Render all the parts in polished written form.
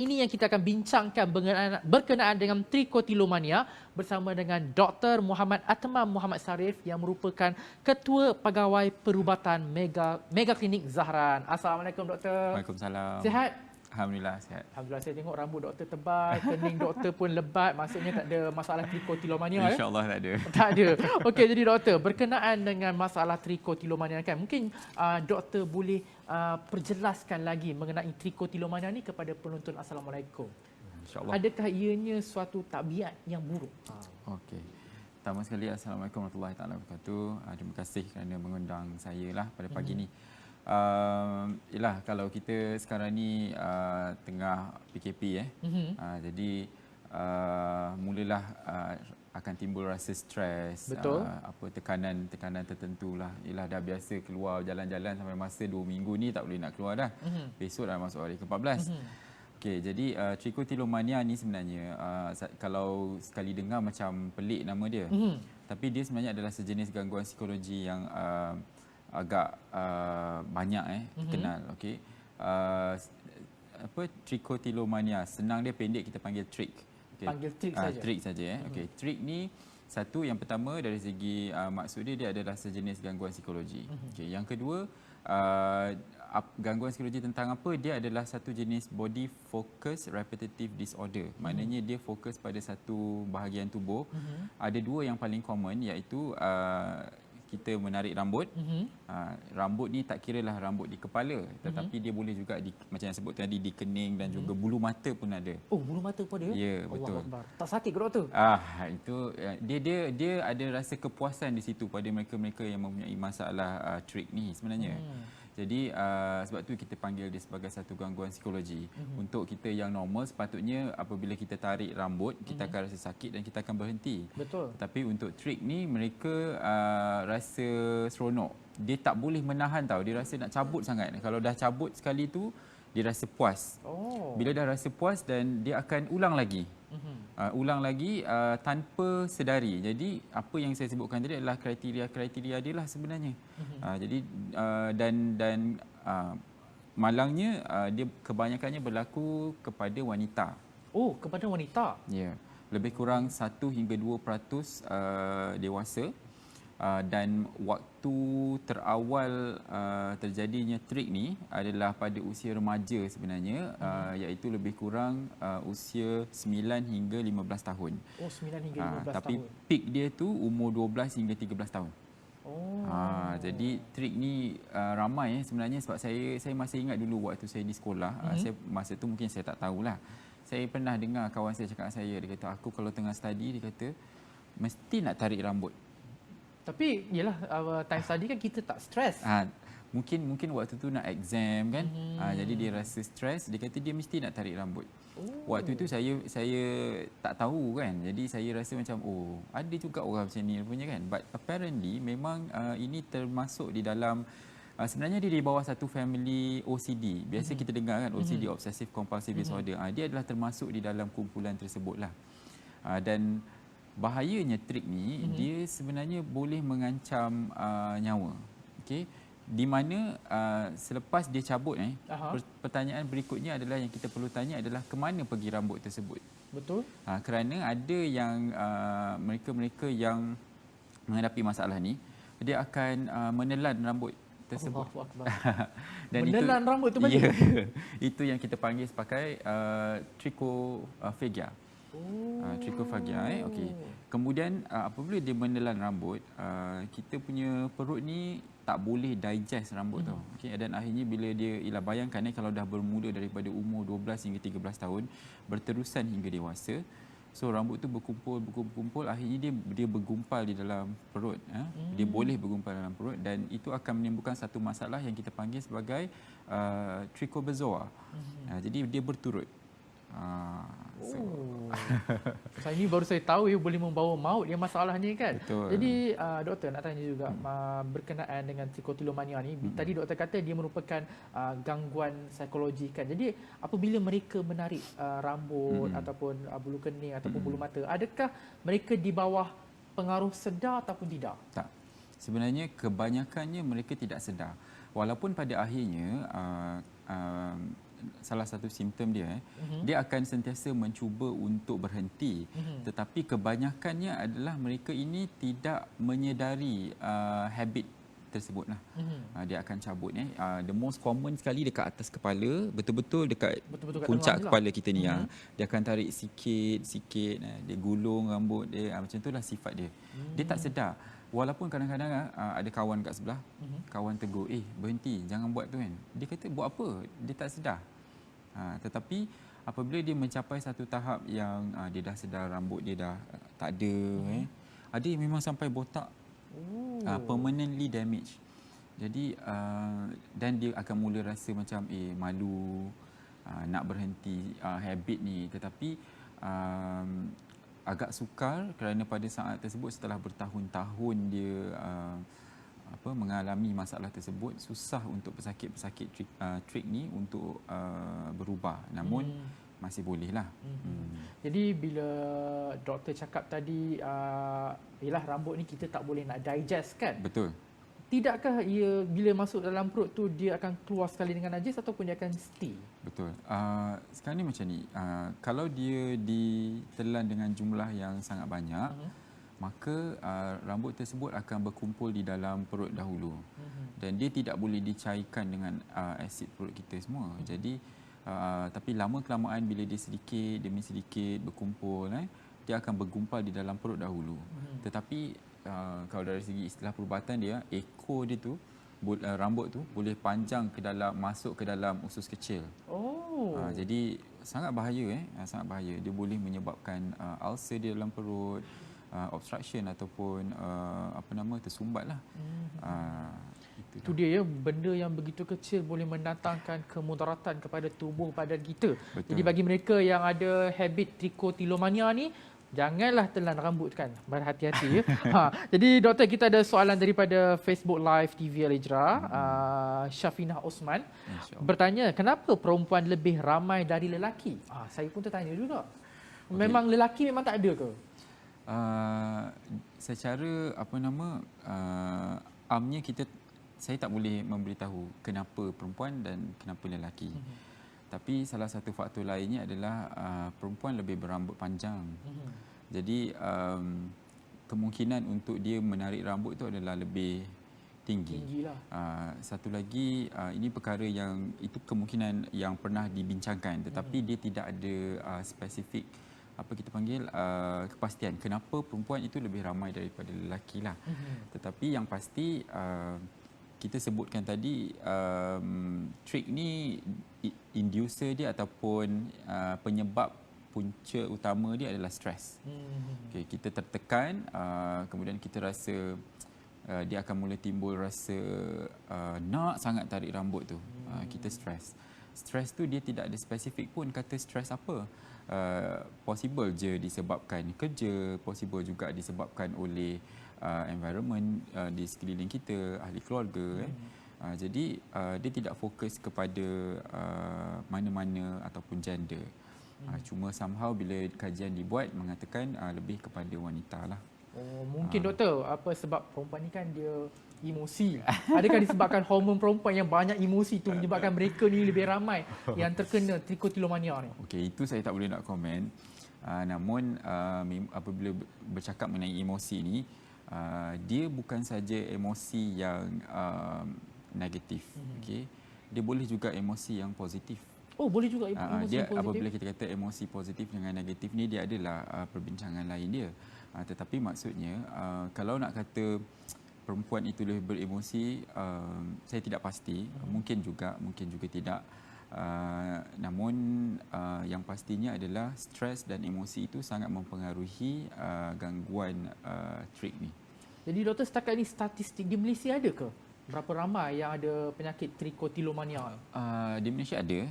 Ini yang kita akan bincangkan berkenaan dengan trikotilomania bersama dengan Dr. Muhammad Atman Muhammad Sarif yang merupakan Ketua Pegawai Perubatan Mega Klinik Zahran. Assalamualaikum Doktor. Waalaikumsalam. Sihat? Alhamdulillah sihat. Alhamdulillah, saya tengok rambut doktor tebal, kening doktor pun lebat, maksudnya tak ada masalah trikotilomania. InsyaAllah tak ada. Tak ada. Okey, jadi doktor, berkenaan dengan masalah trikotilomania kan, mungkin doktor boleh perjelaskan lagi mengenai trikotilomania ni kepada penonton. Assalamualaikum. InsyaAllah. Adakah ianya suatu tabiat yang buruk? Okey. Pertama sekali, Assalamualaikum warahmatullahi wabarakatuh. Terima kasih kerana mengundang saya lah pada pagi ni. Yalah, kalau kita sekarang ni tengah PKP jadi mulalah akan timbul rasa stres, tekanan tertentu lah. Yalah, dah biasa keluar jalan-jalan sampai masa 2 minggu ni tak boleh nak keluar dah. Besok dah masuk hari ke-14. Okey, jadi trikotilomania ni sebenarnya kalau sekali dengar macam pelik nama dia. Tapi dia sebenarnya adalah sejenis gangguan psikologi yang agak banyak kenal. Okey. Trikotilomania, senang dia pendek kita panggil trick. Okay. Panggil trick saja. Trick saja Okey, trick ni satu, yang pertama dari segi maksud dia adalah sejenis gangguan psikologi. Okey, yang kedua gangguan psikologi tentang apa? Dia adalah satu jenis body focus repetitive disorder. Maknanya dia fokus pada satu bahagian tubuh. Ada dua yang paling common, iaitu kita menarik rambut. Rambut ni tak kiralah rambut di kepala, tetapi dia boleh juga macam yang sebut tadi di kening dan juga bulu mata pun ada. Oh, bulu mata pun ada? Ya, betul. Tak sakit ke doktor? Itu dia ada rasa kepuasan di situ pada mereka-mereka yang mempunyai masalah trick ni sebenarnya. Jadi sebab tu kita panggil dia sebagai satu gangguan psikologi. Untuk kita yang normal, sepatutnya apabila kita tarik rambut, kita akan rasa sakit dan kita akan berhenti. Betul. Tapi untuk trick ni, mereka rasa seronok. Dia tak boleh menahan tau. Dia rasa nak cabut sangat. Kalau dah cabut sekali tu, dia rasa puas. Bila dah rasa puas, dan dia akan ulang lagi. Ulang lagi tanpa sedari. Jadi apa yang saya sebutkan tadi adalah kriteria dia lah sebenarnya. Jadi dan malangnya dia kebanyakannya berlaku kepada wanita. Oh, kepada wanita? Ya. Lebih kurang 1 hingga 2% dewasa. Dan waktu terawal terjadinya trick ni adalah pada usia remaja sebenarnya, iaitu lebih kurang usia 9 hingga 15 tahun. Oh, 9 hingga 15 tapi tahun. peak dia tu umur 12 hingga 13 tahun. Jadi trick ni ramai sebenarnya, sebab saya masih ingat dulu waktu saya di sekolah, saya masa tu mungkin saya tak tahulah. Saya pernah dengar kawan saya cakap dengan saya, dia kata aku kalau tengah study, dia kata mesti nak tarik rambut. Tapi yalah, time study kan kita tak stres. Mungkin waktu tu nak exam kan. Jadi dia rasa stres, dia kata dia mesti nak tarik rambut. Waktu tu saya tak tahu kan. Jadi saya rasa macam ada juga orang macam ni punya kan. But apparently memang ini termasuk di dalam sebenarnya dia di bawah satu family OCD. Biasa kita dengar kan OCD, Obsessive Compulsive Disorder. Dia adalah termasuk di dalam kumpulan tersebutlah. Dan bahayanya trick ni, dia sebenarnya boleh mengancam nyawa. Okey, di mana selepas dia cabut pertanyaan berikutnya adalah yang kita perlu tanya adalah ke mana pergi rambut tersebut. Betul. Kerana ada yang mereka-mereka yang menghadapi masalah ni, dia akan menelan rambut tersebut. Dan menelan rambut tu balik. Itu yang kita panggil sebagai trichophagia. Trichophagia. Okey. Kemudian apabila dia menelan rambut, kita punya perut ni tak boleh digest rambut tu. Okey, dan akhirnya bila dia bayangkan kalau dah bermula daripada umur 12 hingga 13 tahun berterusan hingga dewasa, so rambut tu berkumpul, akhirnya dia bergumpal di dalam perut. Dia boleh bergumpal dalam perut, dan itu akan menimbulkan satu masalah yang kita panggil sebagai trichobezoar. Jadi dia berturut. Saya ni baru saya tahu boleh membawa maut yang masalahnya kan. Betul. Jadi doktor nak tanya juga berkenaan dengan trikotilomania ni. Tadi doktor kata dia merupakan gangguan psikologi kan. Jadi apabila mereka menarik rambut ataupun bulu kening ataupun bulu mata, adakah mereka di bawah pengaruh sedar ataupun tidak? Tak. Sebenarnya kebanyakannya mereka tidak sedar. Walaupun pada akhirnya salah satu simptom dia, dia akan sentiasa mencuba untuk berhenti. Tetapi kebanyakannya adalah mereka ini tidak menyedari habit tersebutlah. Dia akan cabut the most common sekali dekat atas kepala, betul-betul dekat Betul-betul kat puncak tengah je lah. kepala kita ni. Dia akan tarik sikit-sikit, dia gulung rambut dia, macam itulah sifat dia. Dia tak sedar. Walaupun kadang-kadang ada kawan kat sebelah, kawan tegur, berhenti, jangan buat tu kan. Dia kata, buat apa? Dia tak sedar. Tetapi apabila dia mencapai satu tahap yang dia dah sedar rambut dia dah tak ada, ada yang memang sampai botak, permanently damage. Jadi dan dia akan mula rasa macam malu, nak berhenti habit ni. Tetapi agak sukar kerana pada saat tersebut setelah bertahun-tahun dia mengalami masalah tersebut, susah untuk pesakit-pesakit trik ni untuk berubah. Namun masih bolehlah. Jadi bila doktor cakap tadi ialah rambut ni kita tak boleh nak digest kan? Betul. Tidakkah ia bila masuk dalam perut tu dia akan keluar sekali dengan najis ataupun dia akan stay? Betul. Sekarang ni macam ni, kalau dia ditelan dengan jumlah yang sangat banyak, maka rambut tersebut akan berkumpul di dalam perut dahulu. Dan dia tidak boleh dicairkan dengan asid perut kita semua. Jadi tapi lama-kelamaan bila dia sedikit demi sedikit berkumpul, dia akan bergumpal di dalam perut dahulu. Tetapi kalau dari segi istilah perubatan dia, ekor dia tu, rambut tu boleh panjang ke dalam, masuk ke dalam usus kecil. Jadi sangat bahaya, sangat bahaya. Dia boleh menyebabkan ulcer di dalam perut, obstruction ataupun tersumbat lah. Itu dia ya, benda yang begitu kecil boleh mendatangkan kemudaratan kepada tubuh badan kita. Betul. Jadi bagi mereka yang ada habit trichotillomania ni, janganlah telan rambut kan. Berhati-hati ya. Jadi doktor, kita ada soalan daripada Facebook Live TV Al-Hijrah. Syafinah Osman bertanya, kenapa perempuan lebih ramai dari lelaki? Saya pun tertanya juga. Memang lelaki memang tak ada ke? Secara amnya saya tak boleh memberitahu kenapa perempuan dan kenapa lelaki. Tapi salah satu faktor lainnya adalah perempuan lebih berambut panjang. Jadi kemungkinan untuk dia menarik rambut itu adalah lebih tinggi. Satu lagi, ini perkara yang itu kemungkinan yang pernah dibincangkan, tetapi dia tidak ada spesifik kepastian kenapa perempuan itu lebih ramai daripada lelaki lah. Tetapi yang pasti kita sebutkan tadi, trik ni inducer dia ataupun penyebab punca utama dia adalah stres. Kita tertekan, kemudian kita rasa dia akan mula timbul rasa nak sangat tarik rambut tu. Kita stres. Stres tu dia tidak ada spesifik pun kata stres apa. Possible je disebabkan kerja, possible juga disebabkan oleh environment di sekeliling kita, ahli keluarga. Jadi dia tidak fokus kepada mana-mana ataupun gender. Cuma somehow bila kajian dibuat mengatakan lebih kepada wanita lah. Mungkin doktor, apa sebab perempuan ni kan dia emosi. Adakah disebabkan hormon perempuan yang banyak emosi tu menyebabkan mereka ni lebih ramai yang terkena trichotillomania ni? Okey, itu saya tak boleh nak komen. Namun apabila bercakap mengenai emosi ni, dia bukan saja emosi yang negatif. Okey. Dia boleh juga emosi yang positif. Boleh juga emosi dia positif. Apabila kita kata emosi positif dengan negatif ni, dia adalah perbincangan lain dia. Tetapi maksudnya kalau nak kata perempuan itu lebih beremosi, saya tidak pasti. Mungkin juga tidak. Namun yang pastinya adalah stres dan emosi itu sangat mempengaruhi gangguan trik ni. Jadi doktor, setakat ini statistik di Malaysia ada ke? Berapa ramai yang ada penyakit trichotillomania? Di Malaysia ada.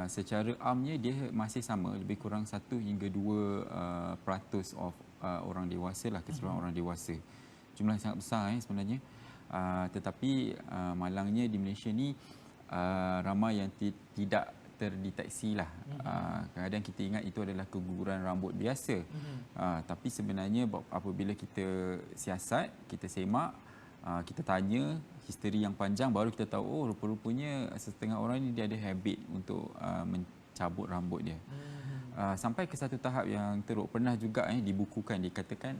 Secara amnya dia masih sama, lebih kurang 1 hingga 2% of orang dewasa lah, keseluruhan orang dewasa. Jumlah yang sangat besar sebenarnya. Tetapi malangnya di Malaysia ni ramai yang tidak terdeteksi lah. Kadang-kadang kita ingat itu adalah keguguran rambut biasa. Tapi sebenarnya apabila kita siasat, kita semak, kita tanya, history yang panjang baru kita tahu oh rupa-rupanya setengah orang ni dia ada habit untuk mencabut rambut dia. Sampai ke satu tahap yang teruk, pernah juga dibukukan dikatakan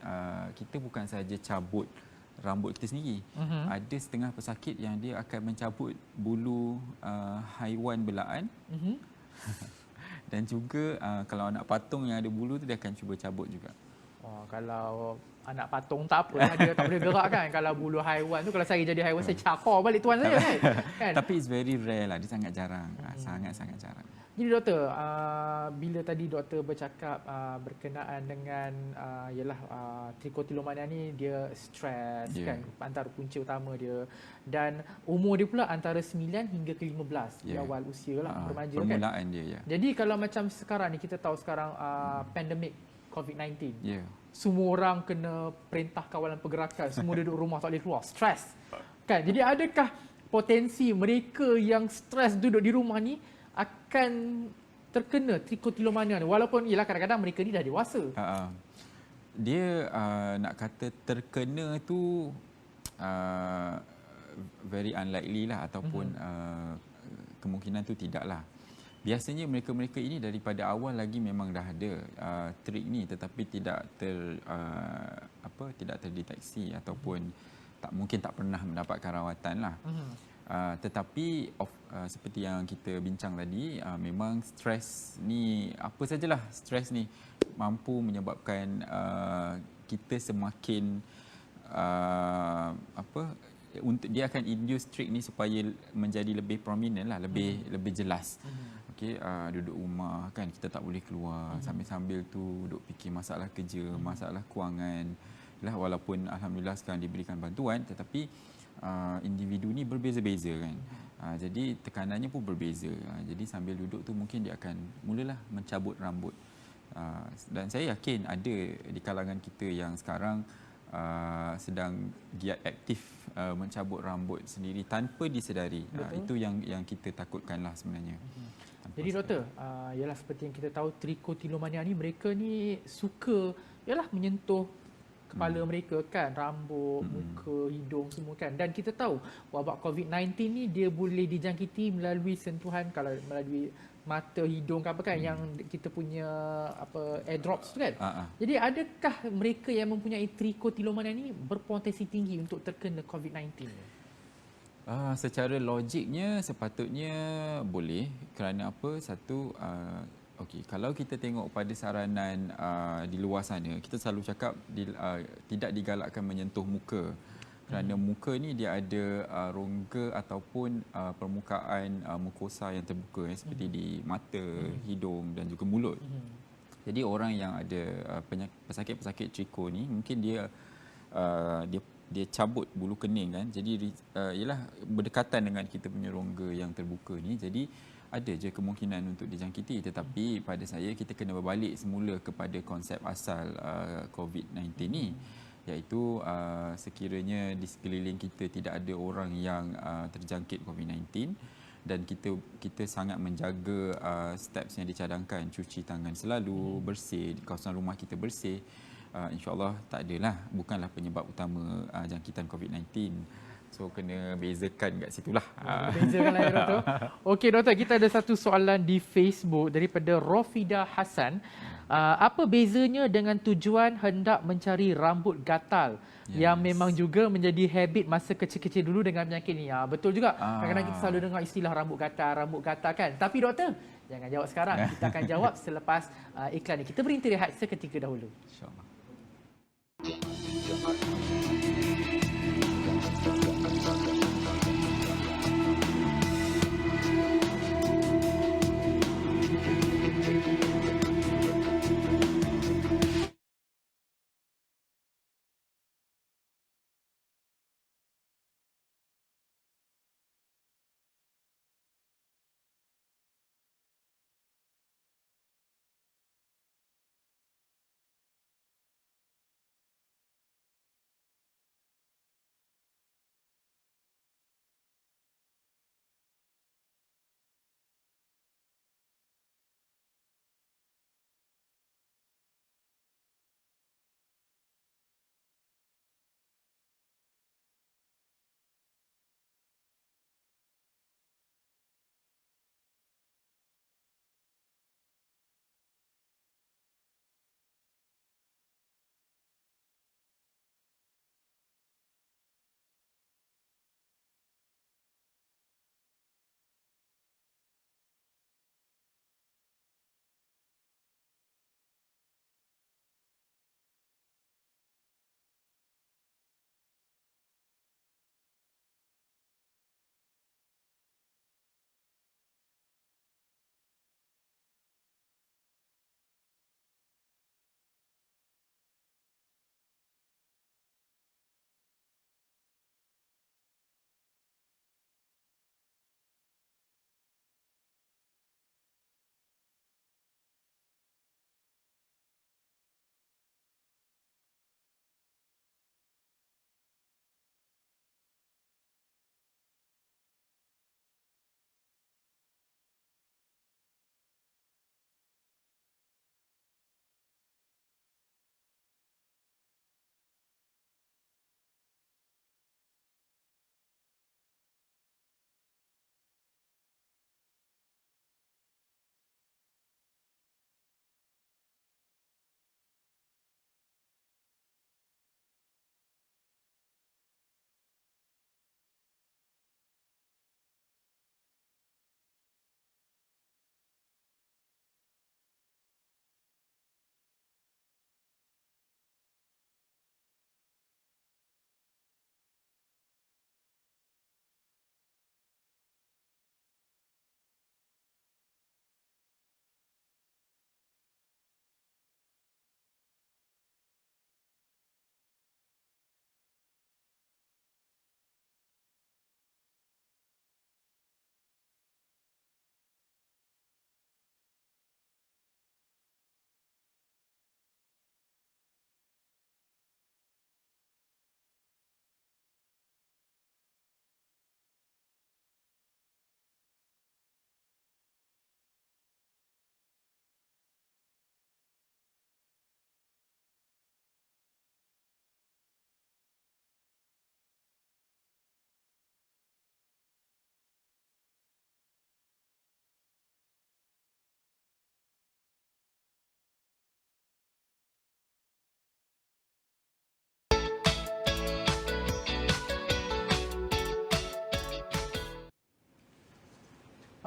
kita bukan saja cabut rambut kita sendiri. Ada setengah pesakit yang dia akan mencabut bulu haiwan belaan. Dan juga kalau anak patung yang ada bulu tu dia akan cuba cabut juga. Oh, kalau anak patung tak apalah, dia tak boleh gerak kan. Kalau bulu haiwan tu, kalau saya jadi haiwan saya cakar balik tuan saya kan. Tapi it's very rare lah, dia sangat jarang. Sangat-sangat jarang. Jadi doktor, bila tadi doktor bercakap berkenaan dengan trichotillomania ni, dia stres kan, antara punca utama dia, dan umur dia pula antara 9 hingga ke 15 di awal usia lah, remaja kan. Permulaan dia. Jadi kalau macam sekarang ni, kita tahu sekarang pandemik COVID-19. Semua orang kena perintah kawalan pergerakan, semua duduk rumah tak boleh keluar, stres kan. Jadi adakah potensi mereka yang stres duduk di rumah ni akan terkena trichotillomania ni, walaupun ialah kadang-kadang mereka ni dah dewasa? Dia nak kata terkena tu very unlikely lah, ataupun kemungkinan tu tidaklah. Biasanya mereka-mereka ini daripada awal lagi memang dah ada trik ni, tetapi tidak terdeteksi ataupun mungkin tak pernah mendapatkan rawatan lah. Tetapi seperti yang kita bincang tadi, memang stres ni, apa sajalah stres ni mampu menyebabkan kita semakin untuk dia akan induce trik ni supaya menjadi lebih prominent lah, lebih jelas. Duduk rumah kan, kita tak boleh keluar, sambil-sambil tu duduk fikir masalah kerja, masalah kewangan lah. Walaupun alhamdulillah sekarang diberikan bantuan, tetapi individu ni berbeza-beza kan. Jadi tekanannya pun berbeza. Jadi sambil duduk tu mungkin dia akan mulalah mencabut rambut. Dan saya yakin ada di kalangan kita yang sekarang sedang giat aktif mencabut rambut sendiri tanpa disedari. Itu yang kita takutkanlah sebenarnya. Jadi doktor, ialah seperti yang kita tahu, trichotillomania ni, mereka ni suka menyentuh kepala mereka kan, rambut, muka, hidung semua kan. Dan kita tahu wabak COVID-19 ni dia boleh dijangkiti melalui sentuhan, kalau melalui mata, hidung ke apa kan, yang kita punya airdrops tu kan. Jadi adakah mereka yang mempunyai trichotillomania ni berpotensi tinggi untuk terkena COVID-19? Secara logiknya sepatutnya boleh, kerana apa? Satu, kalau kita tengok pada saranan di luar sana, kita selalu cakap tidak digalakkan menyentuh muka, kerana muka ni dia ada rongga ataupun permukaan mukosa yang terbuka, seperti di mata, hidung dan juga mulut. Jadi orang yang ada pesakit-pesakit tricho ni, mungkin dia cabut bulu kening kan, jadi ialah berdekatan dengan kita punya rongga yang terbuka ni, jadi ada je kemungkinan untuk dijangkiti. Tetapi pada saya kita kena berbalik semula kepada konsep asal COVID-19 ni, iaitu sekiranya di sekeliling kita tidak ada orang yang terjangkit COVID-19 dan kita sangat menjaga steps yang dicadangkan, cuci tangan selalu, bersih, kawasan rumah kita bersih, insya-Allah tak adalah, bukanlah penyebab utama jangkitan COVID-19. So kena bezakan kat situlah. Bezakanlah ya doktor. Okey doktor, kita ada satu soalan di Facebook daripada Rofida Hassan. Apa bezanya dengan tujuan hendak mencari rambut gatal yang memang juga menjadi habit masa kecil-kecil dulu dengan penyakit ni? Betul juga. Kadang-kadang kita selalu dengar istilah rambut gatal kan. Tapi doktor, jangan jawab sekarang. Kita akan jawab selepas iklan ni. Kita berhenti rehat seketika dahulu. InsyaAllah.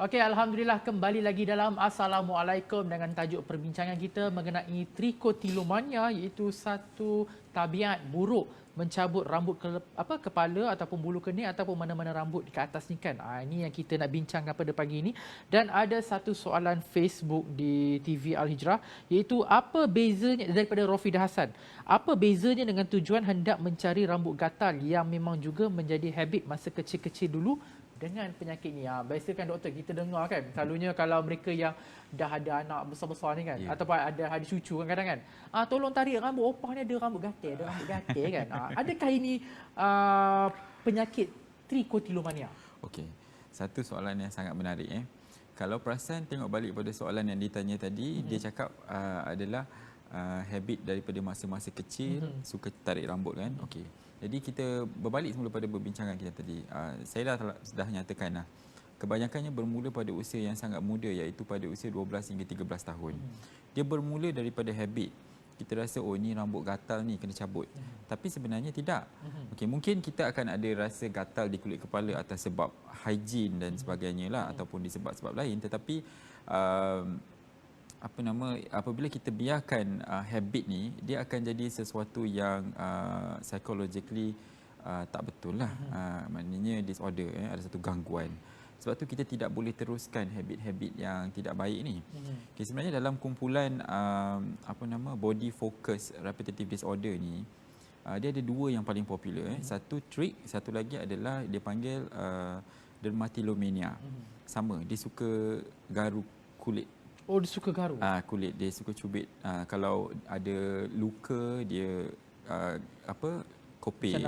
Okey, Alhamdulillah kembali lagi dalam Assalamualaikum dengan tajuk perbincangan kita mengenai trichotillomania, iaitu satu tabiat buruk mencabut rambut kepala ataupun bulu kening ataupun mana-mana rambut di atas ni kan. Ini yang kita nak bincangkan pada pagi ini. Dan ada satu soalan Facebook di TV Al-Hijrah, iaitu apa bezanya, daripada Rofidah Hasan. Apa bezanya dengan tujuan hendak mencari rambut gatal yang memang juga menjadi habit masa kecil-kecil dulu dengan penyakit ni? Biasa kan doktor kita dengar kan, selalunya kalau mereka yang dah ada anak besar-besar ni kan, ataupun ada cucu kan kadang kan, tolong tarik rambut opah ni, ada rambut gatal kan. Adakah ini penyakit trichotillomania? Okey, satu soalan yang sangat menarik. Kalau perasan tengok balik pada soalan yang ditanya tadi, dia cakap adalah habit daripada masa-masa kecil suka tarik rambut kan. Okey. Jadi kita berbalik semula pada perbincangan kita tadi. Saya dah nyatakan lah. Kebanyakannya bermula pada usia yang sangat muda, iaitu pada usia 12 hingga 13 tahun. Dia bermula daripada habit. Kita rasa ni rambut gatal ni kena cabut. Tapi sebenarnya tidak. Okey, mungkin kita akan ada rasa gatal di kulit kepala atas sebab hygiene dan sebagainya lah, ataupun disebab-sebab lain, tetapi apabila kita biarkan habit ni, dia akan jadi sesuatu yang psychologically tak betul lah. Maknanya disorder, ada satu gangguan. Sebab tu kita tidak boleh teruskan habit-habit yang tidak baik ni. Okay, sebenarnya dalam kumpulan body focus repetitive disorder ni, dia ada dua yang paling popular. Satu trick, satu lagi adalah dia panggil dermatillomania. Sama, dia suka garu kulit. Oh, dia suka garu? Kulit, dia suka cubit. Kalau ada luka, dia kopek.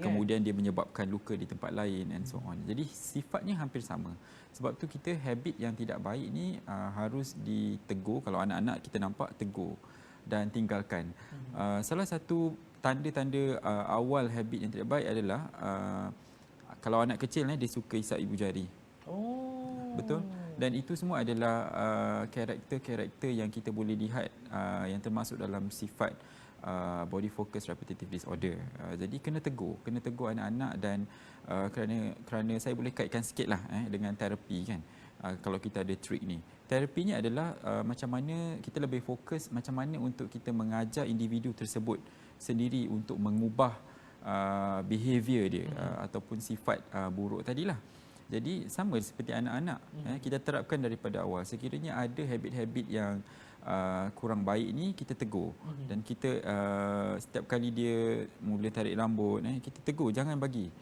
Kemudian dia menyebabkan luka di tempat lain and so on. Jadi sifatnya hampir sama. Sebab tu kita habit yang tidak baik ni harus ditegur. Kalau anak-anak kita nampak, tegur dan tinggalkan. Salah satu tanda-tanda awal habit yang tidak baik adalah kalau anak kecil dia suka isap ibu jari. Betul? Dan itu semua adalah karakter-karakter yang kita boleh lihat yang termasuk dalam sifat body focus repetitive disorder. Jadi kena tegur anak-anak, dan kerana saya boleh kaitkan sikitlah dengan terapi kan. Kalau kita ada trick ni, terapinya adalah macam mana kita lebih fokus macam mana untuk kita mengajar individu tersebut sendiri untuk mengubah behavior dia ataupun sifat buruk tadilah. Jadi sama seperti anak-anak, kita terapkan daripada awal. Sekiranya ada habit-habit yang kurang baik ni, kita tegur. Dan kita setiap kali dia mula tarik rambut, kita tegur, jangan bagi.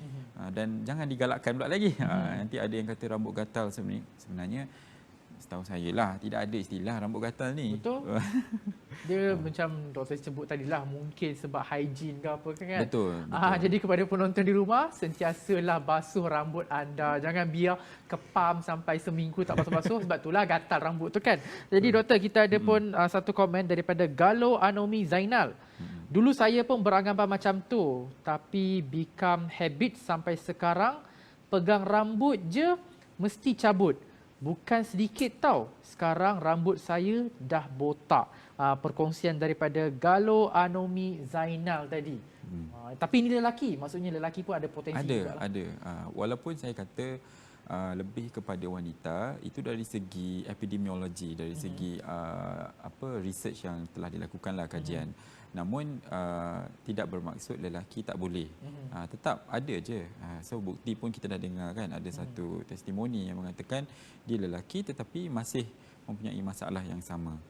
Dan jangan digalakkan pula lagi. Nanti ada yang kata rambut gatal sebenarnya setahu saya lah, tidak ada istilah rambut gatal ni. Betul. Dia macam doktor sebut tadilah, mungkin sebab hygiene ke apa kan. Betul. Jadi kepada penonton di rumah, sentiasalah basuh rambut anda. Jangan biar kepam sampai seminggu tak basuh-basuh, sebab itulah gatal rambut tu kan. Jadi doktor, kita ada pun satu komen daripada Galo Anomi Zainal. Dulu saya pun beranggapan macam tu, tapi become habit sampai sekarang, pegang rambut je mesti cabut. Bukan sedikit tau, sekarang rambut saya dah botak. Perkongsian daripada Galo Anomi Zainal tadi. Tapi ini lelaki, maksudnya lelaki pun ada potensi juga lah. Ada. Walaupun saya kata lebih kepada wanita, itu dari segi epidemiologi, dari segi research yang telah dilakukanlah, kajian. Namun tidak bermaksud lelaki tak boleh. Tetap ada je. So bukti pun kita dah dengar kan, ada satu testimoni yang mengatakan dia lelaki tetapi masih mempunyai masalah yang sama.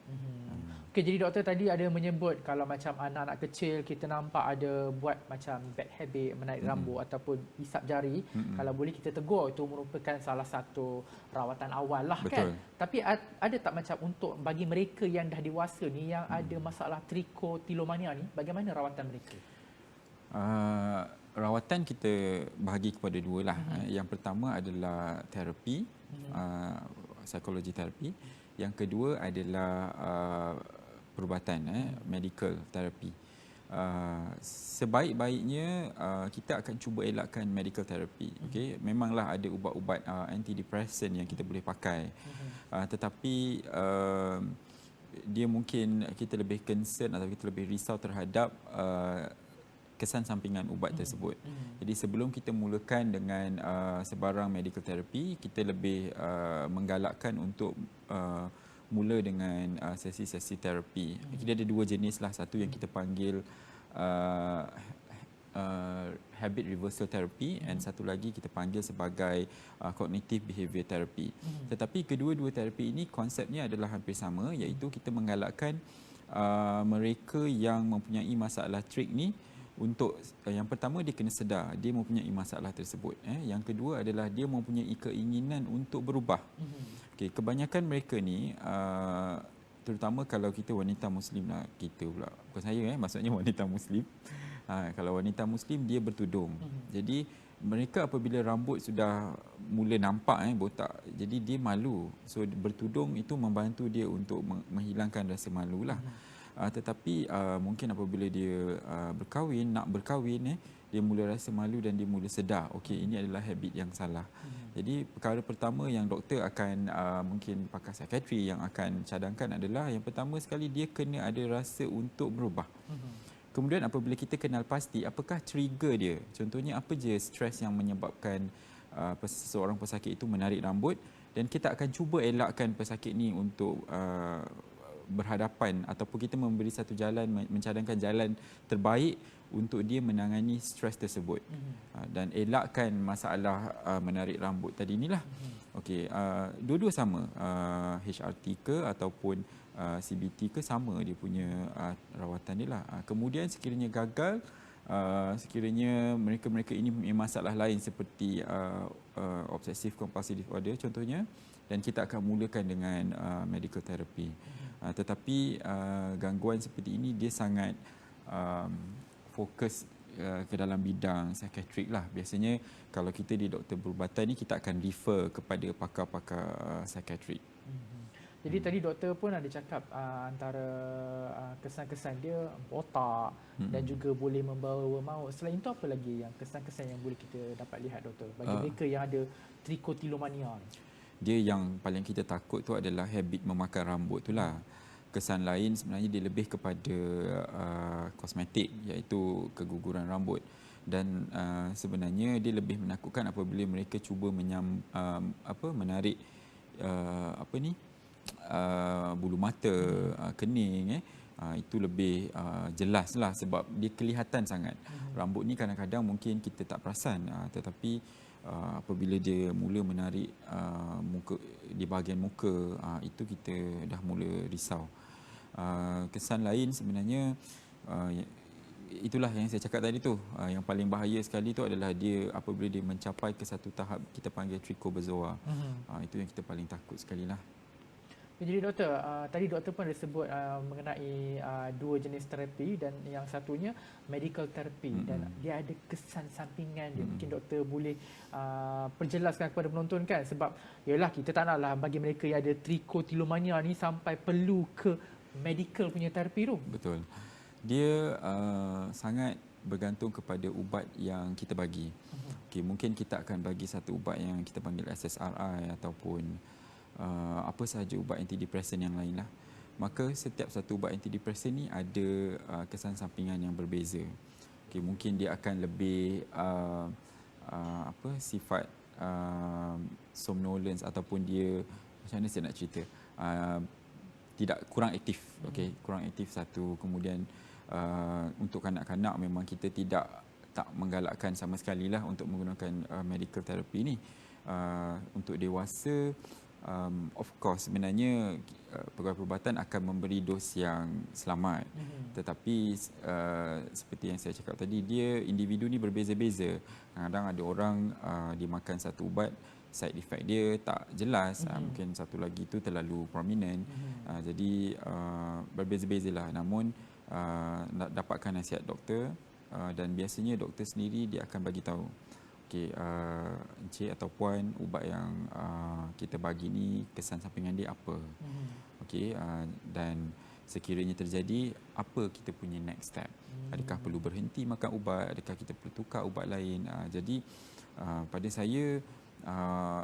Okey, jadi doktor tadi ada menyebut kalau macam anak-anak kecil kita nampak ada buat macam bad habit, menarik rambut ataupun isap jari, kalau boleh kita tegur, itu merupakan salah satu rawatan awal lah. Betul. Kan. Tapi ada tak macam untuk bagi mereka yang dah dewasa ni yang ada masalah trichotillomania ni, bagaimana rawatan mereka? Rawatan kita bahagi kepada dua lah. Yang pertama adalah terapi, psikologi terapi. Yang kedua adalah perubatan, medical therapy. Sebaik-baiknya kita akan cuba elakkan medical therapy. Okay? Memanglah ada ubat-ubat antidepressant yang kita boleh pakai. Tetapi dia mungkin kita lebih concern atau kita lebih risau terhadap kesan sampingan ubat tersebut. Jadi sebelum kita mulakan dengan sebarang medical therapy, kita lebih menggalakkan untuk mula dengan sesi-sesi terapi. Kita ada dua jenis lah. Satu yang kita panggil habit reversal therapy, and satu lagi kita panggil sebagai cognitive behavior therapy. Tetapi kedua-dua terapi ini konsepnya adalah hampir sama, iaitu kita menggalakkan mereka yang mempunyai masalah trik ni untuk yang pertama dia kena sedar dia mempunyai masalah tersebut. Yang kedua adalah dia mempunyai keinginan untuk berubah. Okey, kebanyakan mereka ni terutama kalau kita wanita Muslim lah, kita pula bukan saya maksudnya wanita Muslim. Kalau wanita Muslim dia bertudung. Jadi mereka apabila rambut sudah mula nampak botak, jadi dia malu. So bertudung itu membantu dia untuk menghilangkan rasa malu lah. Tetapi mungkin apabila dia nak berkahwin, dia mula rasa malu dan dia mula sedar, okey, ini adalah habit yang salah. Jadi perkara pertama yang doktor akan mungkin pakar psikiatri yang akan cadangkan adalah yang pertama sekali dia kena ada rasa untuk berubah. Kemudian apabila kita kenal pasti apakah trigger dia, contohnya apa je stres yang menyebabkan seseorang pesakit itu menarik rambut, dan kita akan cuba elakkan pesakit ni untuk berhadapan ataupun kita memberi satu jalan, mencadangkan jalan terbaik untuk dia menangani stres tersebut. Dan elakkan masalah menarik rambut tadi inilah. Okey, dua-dua sama, HRT ke ataupun CBT ke sama dia punya rawatan dia lah. Kemudian sekiranya gagal, sekiranya mereka-mereka ini mempunyai masalah lain seperti obsessive compulsive disorder contohnya, dan kita akan mulakan dengan medical therapy. Tetapi gangguan seperti ini dia sangat fokus ke dalam bidang psikiatrik lah. Biasanya kalau kita di doktor perubatan ni kita akan refer kepada pakar-pakar psikiatrik. Jadi tadi doktor pun ada cakap antara kesan-kesan dia botak dan juga boleh membawa maut. Selain itu apa lagi yang kesan-kesan yang boleh kita dapat lihat doktor bagi mereka yang ada trichotillomania ni? Dia yang paling kita takut tu adalah habit memakan rambut tu lah. Kesan lain sebenarnya dia lebih kepada kosmetik, iaitu keguguran rambut. Dan sebenarnya dia lebih menakutkan apabila mereka cuba menarik bulu mata, kening, itu lebih jelas lah sebab dia kelihatan sangat. Rambut ni kadang-kadang mungkin kita tak perasan, tetapi apabila dia mula menarik muka di bahagian muka, itu kita dah mula risau. Kesan lain sebenarnya itulah yang saya cakap tadi tu, yang paling bahaya sekali tu adalah dia apabila dia mencapai ke satu tahap kita panggil trichobezoa. Itu yang kita paling takut sekali lah. Jadi doktor, tadi doktor pun ada sebut mengenai dua jenis terapi dan yang satunya medical therapy dan dia ada kesan sampingan dia. Mungkin doktor boleh perjelaskan kepada penonton kan, sebab yalah kita tak naklah bagi mereka yang ada trichotillomania ni sampai perlu ke medical punya terapi tu. Betul. Dia sangat bergantung kepada ubat yang kita bagi. Okay, mungkin kita akan bagi satu ubat yang kita panggil SSRI ataupun apa sahaja ubat antidepresan yang lain lah. Maka setiap satu ubat antidepresan ni ada kesan sampingan yang berbeza. Okay, mungkin dia akan lebih sifat somnolence ataupun dia macam mana saya nak cerita, tidak kurang aktif. Okay, kurang aktif satu. Kemudian untuk kanak-kanak memang kita tak menggalakkan sama sekali lah untuk menggunakan medical therapy ni. Untuk dewasa, of course sebenarnya pegawai perubatan akan memberi dos yang selamat. Tetapi seperti yang saya cakap tadi, dia individu ni berbeza-beza. Kadang-kadang ada orang dia makan satu ubat, side effect dia tak jelas, mungkin satu lagi tu terlalu prominent. Jadi berbeza-bezalah. Namun dapatkan nasihat doktor, dan biasanya doktor sendiri dia akan bagi tahu, okey, encik atau puan, ubat yang kita bagi ni kesan sampingan dia apa. Okey, dan sekiranya terjadi, apa kita punya next step? Adakah perlu berhenti makan ubat? Adakah kita perlu tukar ubat lain? Jadi pada saya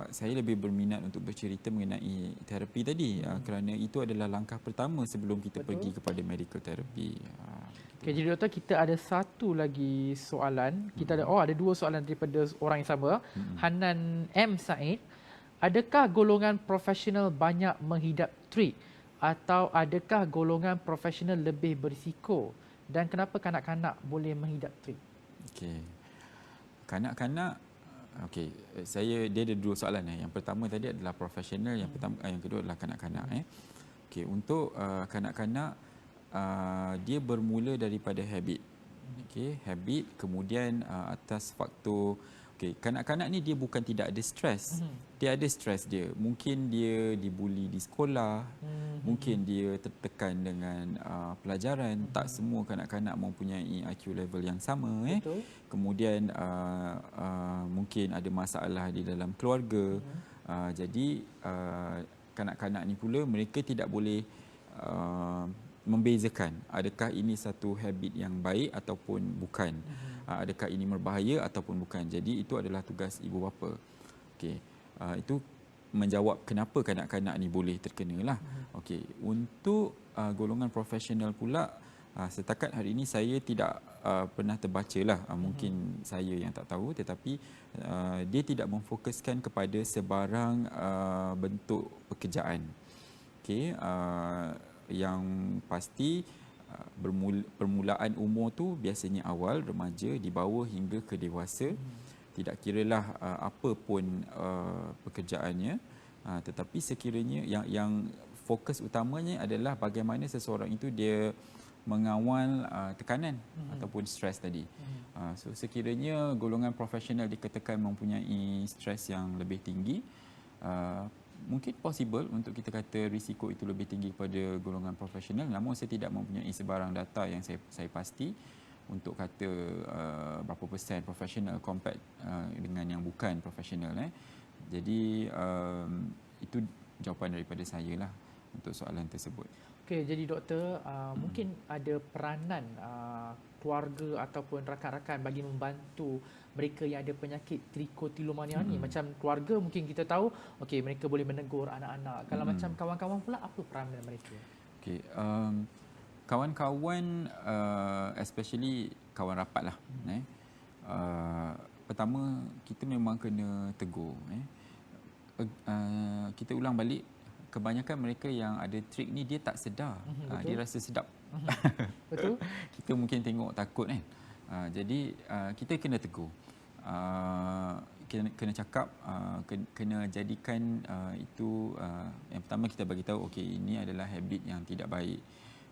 saya lebih berminat untuk bercerita mengenai terapi tadi kerana itu adalah langkah pertama sebelum kita pergi kepada medical therapy. Okey, jadi doktor, kita ada satu lagi soalan. Kita ada dua soalan daripada orang yang sama. Hanan M Said, adakah golongan profesional banyak menghidap trik atau adakah golongan profesional lebih berisiko, dan kenapa kanak-kanak boleh menghidap trik? Okey. Kanak-kanak, okey, dia ada dua soalan. Yang pertama tadi adalah profesional, yang kedua adalah kanak-kanak. Okey, untuk kanak-kanak, dia bermula daripada habit. Okey, habit, kemudian atas faktor. Okey, kanak-kanak ni dia bukan tidak ada stres. Dia ada stres dia. Mungkin dia dibuli di sekolah, mungkin dia tertekan dengan pelajaran. Tak semua kanak-kanak mempunyai IQ level yang sama. Betul. Kemudian mungkin ada masalah di dalam keluarga. Jadi kanak-kanak ni pula mereka tidak boleh membezakan adakah ini satu habit yang baik ataupun bukan. Adakah ini berbahaya ataupun bukan. Jadi itu adalah tugas ibu bapa. Okey. Itu menjawab kenapa kanak-kanak ni boleh terkena lah. Okey. Untuk golongan profesional pula, setakat hari ini saya tidak pernah terbaca lah. Mungkin saya yang tak tahu, tetapi dia tidak memfokuskan kepada sebarang bentuk pekerjaan. Okey. Yang pasti permulaan umur tu biasanya awal, remaja, dibawa hingga ke dewasa. Tidak kiralah apa pun pekerjaannya, tetapi sekiranya yang fokus utamanya adalah bagaimana seseorang itu dia mengawal tekanan ataupun stres tadi. So sekiranya golongan profesional dikatakan mempunyai stres yang lebih tinggi, mungkin possible untuk kita kata risiko itu lebih tinggi kepada golongan profesional. Namun saya tidak mempunyai sebarang data yang saya pasti untuk kata berapa persen profesional compared dengan yang bukan profesional. Jadi itu jawapan daripada saya lah untuk soalan tersebut. Okey, jadi doktor, mungkin ada peranan keluarga ataupun rakan-rakan bagi membantu mereka yang ada penyakit trichotillomania ni. Macam keluarga mungkin kita tahu, okey, mereka boleh menegur anak-anak. Kalau macam kawan-kawan pula, apa peranan mereka? Okey, kawan-kawan, especially kawan rapat lah. Pertama, kita memang kena tegur. Kita ulang balik, kebanyakan mereka yang ada trik ni dia tak sedar. Dia rasa sedap. Betul. Kita mungkin tengok takut kan. Jadi kita kena tegur. Kena cakap, kena jadikan itu yang pertama kita bagi tahu okey, ini adalah habit yang tidak baik.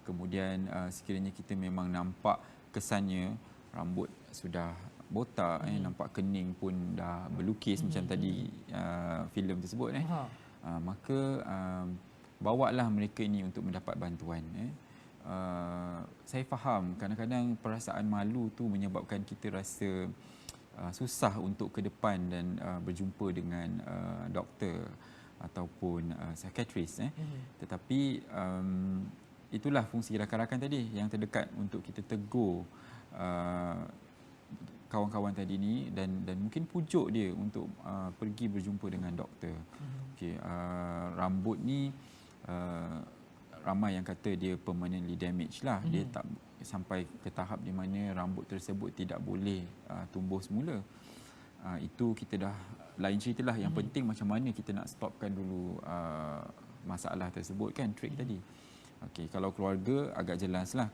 Kemudian sekiranya kita memang nampak kesannya rambut sudah botak, nampak kening pun dah berlukis macam tadi filem tersebut, maka bawalah mereka ini untuk mendapat bantuan. Saya faham kadang-kadang perasaan malu tu menyebabkan kita rasa susah untuk ke depan dan berjumpa dengan doktor ataupun psikiatris. Tetapi itulah fungsi rakan-rakan tadi yang terdekat untuk kita tegur kawan-kawan tadi ni dan mungkin pujuk dia untuk pergi berjumpa dengan doktor. Okey, rambut ni ramai yang kata dia permanently damaged lah. Dia tak sampai ke tahap di mana rambut tersebut tidak boleh tumbuh semula. Itu kita dah lain ceritalah. Yang penting macam mana kita nak stopkan dulu masalah tersebut kan, trik tadi. Okey, kalau keluarga agak jelaslah.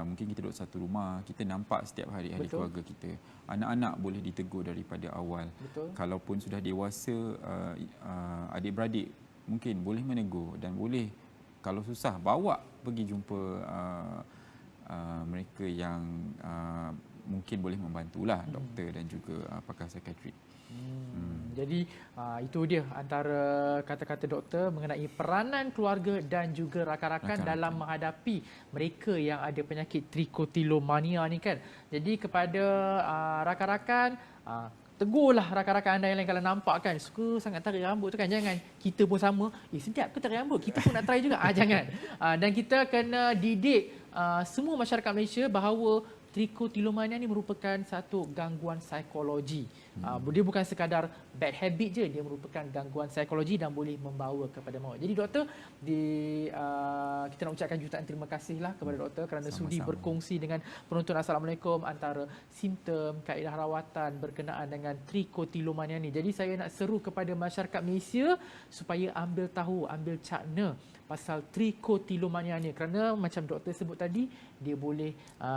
Mungkin kita duduk satu rumah, kita nampak setiap hari ahli keluarga kita. Anak-anak boleh ditegur daripada awal. Betul. Kalaupun sudah dewasa, adik-beradik mungkin boleh menegur dan boleh kalau susah bawa pergi jumpa mereka yang mungkin boleh membantulah, doktor dan juga pakar psikiatrik. Jadi itu dia antara kata-kata doktor mengenai peranan keluarga dan juga rakan-rakan dalam menghadapi mereka yang ada penyakit trichotillomania ni kan. Jadi kepada rakan-rakan, tegurlah rakan-rakan anda yang lain kalau nampak kan suka sangat tarik rambut tu kan, jangan kita pun sama, sedap ke tarik rambut, kita pun nak try juga. Jangan. Dan kita kena didik semua masyarakat Malaysia bahawa trichotillomania ni merupakan satu gangguan psikologi Dia bukan sekadar bad habit je, dia merupakan gangguan psikologi dan boleh membawa kepada maut. Jadi doktor, kita nak ucapkan jutaan terima kasihlah kepada doktor kerana sudi berkongsi dengan penonton. Assalamualaikum, antara simptom, kaedah rawatan berkenaan dengan trichotillomania ni. Jadi saya nak seru kepada masyarakat Malaysia supaya ambil tahu, ambil cakna pasal trichotillomania ni, kerana macam doktor sebut tadi, dia boleh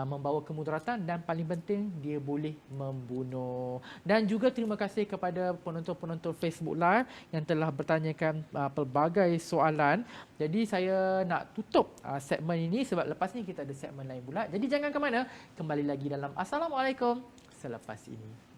membawa kemudaratan dan paling penting dia boleh membunuh. Dan juga terima kasih kepada penonton-penonton Facebook Live yang telah bertanyakan pelbagai soalan. Jadi saya nak tutup segmen ini sebab lepas ni kita ada segmen lain pula. Jadi jangan ke mana, kembali lagi dalam Assalamualaikum selepas ini.